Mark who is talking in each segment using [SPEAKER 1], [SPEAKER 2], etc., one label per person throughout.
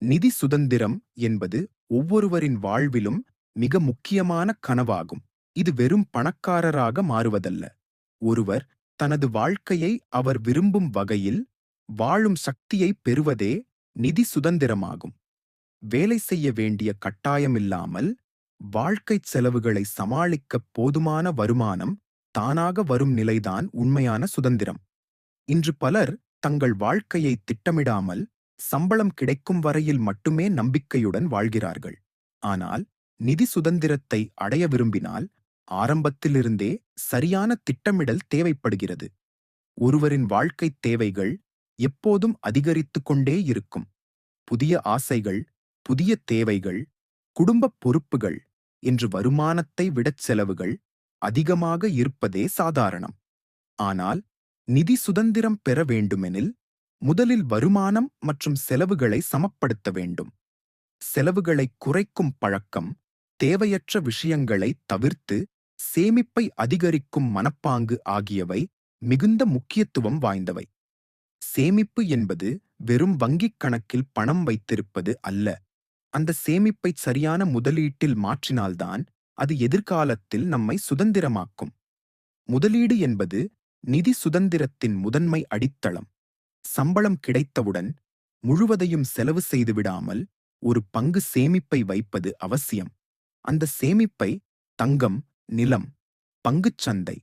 [SPEAKER 1] நிதி சுதந்திரம் என்பது ஒவ்வொருவரின் வாழ்விலும் மிக முக்கியமான கனவாகும். இது வெறும் பணக்காரராக மாறுவதல்ல. ஒருவர் தனது வாழ்க்கையை அவர் விரும்பும் வகையில் வாழும் சக்தியை பெறுவதே நிதி சுதந்திரமாகும். வேலை செய்ய வேண்டிய கட்டாயமில்லாமல் வாழ்க்கைச் செலவுகளை சமாளிக்க போதுமான வருமானம் தானாக வரும் நிலைதான் உண்மையான சுதந்திரம். இன்று பலர் தங்கள் வாழ்க்கையை திட்டமிடாமல் சம்பளம் கிடைக்கும் வரையில் மட்டுமே நம்பிக்கையுடன் வாழ்கிறார்கள். ஆனால் நிதி சுதந்திரத்தை அடைய விரும்பினால் ஆரம்பத்திலிருந்தே சரியான திட்டமிடல் தேவைப்படுகிறது. ஒருவரின் வாழ்க்கைத் தேவைகள் எப்போதும் அதிகரித்துக் கொண்டே இருக்கும். புதிய ஆசைகள், புதிய தேவைகள், குடும்பப் பொறுப்புகள் என்று வருமானத்தை விடச் செலவுகள் அதிகமாக இருப்பதே சாதாரணம். ஆனால் நிதி சுதந்திரம் பெற வேண்டுமெனில் முதலில் வருமானம் மற்றும் செலவுகளை சமப்படுத்த வேண்டும். செலவுகளை குறைக்கும் பழக்கம், தேவையற்ற விஷயங்களை தவிர்த்து சேமிப்பை அதிகரிக்கும் மனப்பாங்கு ஆகியவை மிகுந்த முக்கியத்துவம் வாய்ந்தவை. சேமிப்பு என்பது வெறும் வங்கிக் கணக்கில் பணம் வைத்திருப்பது அல்ல. அந்த சேமிப்பை சரியான முதலீட்டில் மாற்றினால்தான் அது எதிர்காலத்தில் நம்மை சுதந்திரமாக்கும். முதலீடு என்பது நிதி சுதந்திரத்தின் முதன்மை அடித்தளம். சம்பளம் கிடைத்தவுடன் முழுவதையும் செலவு செய்து விடாமல் ஒரு பங்கு சேமிப்பை வைப்பது அவசியம். அந்த சேமிப்பை தங்கம், நிலம், பங்குச்சந்தை,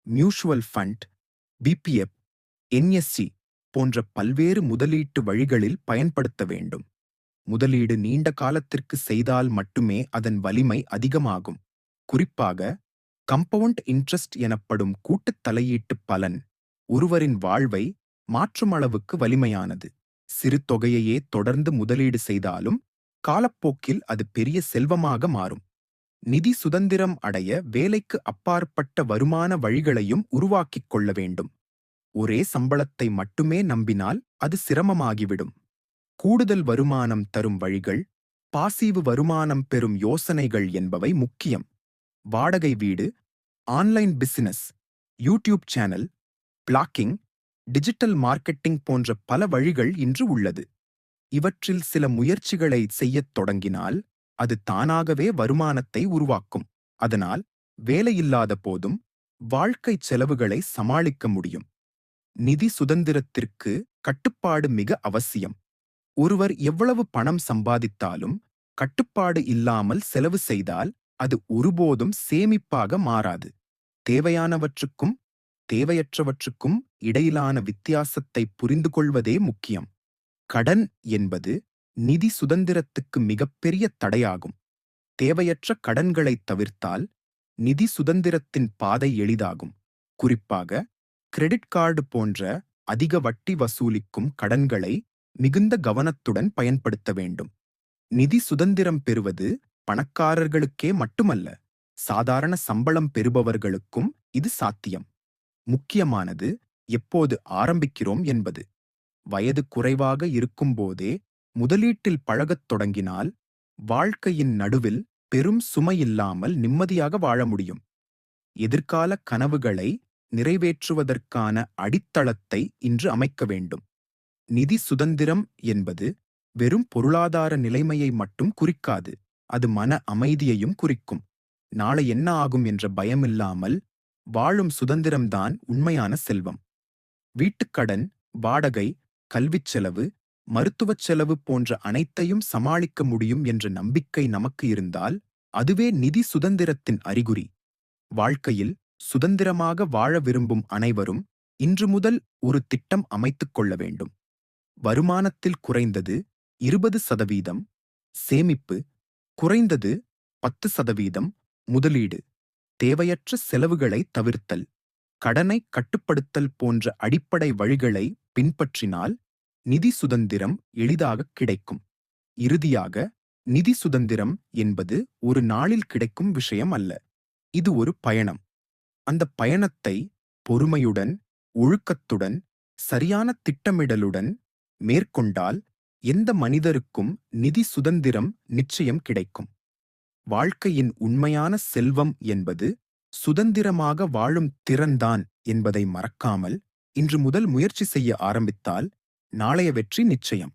[SPEAKER 1] மியூச்சுவல் ஃபண்ட், பிபிஎஃப், என்எஸ்சி போன்ற பல்வேறு முதலீட்டு வழிகளில் பயன்படுத்த வேண்டும். முதலீடு நீண்ட காலத்திற்கு செய்தால் மட்டுமே அதன் வலிமை அதிகமாகும். குறிப்பாக கம்பவுண்ட் இன்ட்ரெஸ்ட் எனப்படும் கூட்டுத் தலையீட்டு பலன் ஒருவரின் வாழ்வை மாற்றுமளவுக்கு வலிமையானது. சிறு தொகையையே தொடர்ந்து முதலீடு செய்தாலும் காலப்போக்கில் அது பெரிய செல்வமாக மாறும். நிதி சுதந்திரம் அடைய வேலைக்கு அப்பாற்பட்ட வருமான வழிகளையும் உருவாக்கிக் கொள்ள வேண்டும். ஒரே சம்பளத்தை மட்டுமே நம்பினால் அது சிரமமாகிவிடும். கூடுதல் வருமானம் தரும் வழிகள், பாசிவு வருமானம் பெறும் யோசனைகள் என்பவை முக்கியம். வாடகை வீடு, online business, YouTube channel, blocking, digital marketing போன்ற பல வழிகள் இன்று உள்ளது. இவற்றில் சில முயற்சிகளை செய்யத் தொடங்கினால் அது தானாகவே வருமானத்தை உருவாக்கும். அதனால் வேலையில்லாத போதும் வாழ்க்கைச் செலவுகளை சமாளிக்க முடியும். நிதி சுதந்திரத்திற்கு கட்டுப்பாடு மிக அவசியம். ஒருவர் எவ்வளவு பணம் சம்பாதித்தாலும் கட்டுப்பாடு இல்லாமல் செலவு செய்தால் அது ஒருபோதும் சேமிப்பாக மாறாது. தேவையானவற்றுக்கும் தேவையற்றவற்றுக்கும் இடையிலான வித்தியாசத்தை புரிந்து கொள்வதே முக்கியம். கடன் என்பது நிதி சுதந்திரத்துக்கு மிகப்பெரிய தடையாகும். தேவையற்ற கடன்களை தவிர்த்தால் நிதி சுதந்திரத்தின் பாதை எளிதாகும். குறிப்பாக கிரெடிட் கார்டு போன்ற அதிக வட்டி வசூலிக்கும் கடன்களை மிகுந்த கவனத்துடன் பயன்படுத்த வேண்டும். நிதி சுதந்திரம் பெறுவது பணக்காரர்களுக்கே மட்டுமல்ல, சாதாரண சம்பளம் பெறுபவர்களுக்கும் இது சாத்தியம். முக்கியமானது எப்போது ஆரம்பிக்கிறோம் என்பது. வயது குறைவாக இருக்கும்போதே முதலீட்டில் பழகத் தொடங்கினால் வாழ்க்கையின் நடுவில் பெரும் சுமையில்லாமல் நிம்மதியாக வாழ முடியும். எதிர்கால கனவுகளை நிறைவேற்றுவதற்கான அடித்தளத்தை இன்று அமைக்க வேண்டும். நிதி சுதந்திரம் என்பது வெறும் பொருளாதார நிலைமையை மட்டும் குறிக்காது, அது மன அமைதியையும் குறிக்கும். நாளை என்ன ஆகும் என்ற பயமில்லாமல் வாழும் சுதந்திரம்தான் உண்மையான செல்வம். வீட்டுக்கடன், வாடகை, கல்விச் செலவு, மருத்துவச் செலவு போன்ற அனைத்தையும் சமாளிக்க முடியும் என்ற நம்பிக்கை நமக்கு இருந்தால் அதுவே நிதி சுதந்திரத்தின் அறிகுறி. வாழ்க்கையில் சுதந்திரமாக வாழ விரும்பும் அனைவரும் இன்று முதல் ஒரு திட்டம் அமைத்துக் கொள்ள வேண்டும். வருமானத்தில் குறைந்தது 20% சேமிப்பு, குறைந்தது 10% முதலீடு, தேவையற்ற செலவுகளை தவிர்த்தல், கடனை கட்டுப்படுத்தல் போன்ற அடிப்படை வழிகளை பின்பற்றினால் நிதி சுதந்திரம் எளிதாக கிடைக்கும். இறுதியாக, நிதி சுதந்திரம் என்பது ஒரு நாளில் கிடைக்கும் விஷயம் அல்ல. இது ஒரு பயணம். அந்த பயணத்தை பொறுமையுடன், ஒழுக்கத்துடன், சரியான திட்டமிடலுடன் மேற்கொண்டால் எந்த மனிதருக்கும் நிதி சுதந்திரம் நிச்சயம் கிடைக்கும். வாழ்க்கையின் உண்மையான செல்வம் என்பது சுதந்திரமாக வாழும் திறன்தான் என்பதை மறக்காமல் இன்று முதல் முயற்சி செய்ய ஆரம்பித்தால் நாளைய வெற்றி நிச்சயம்.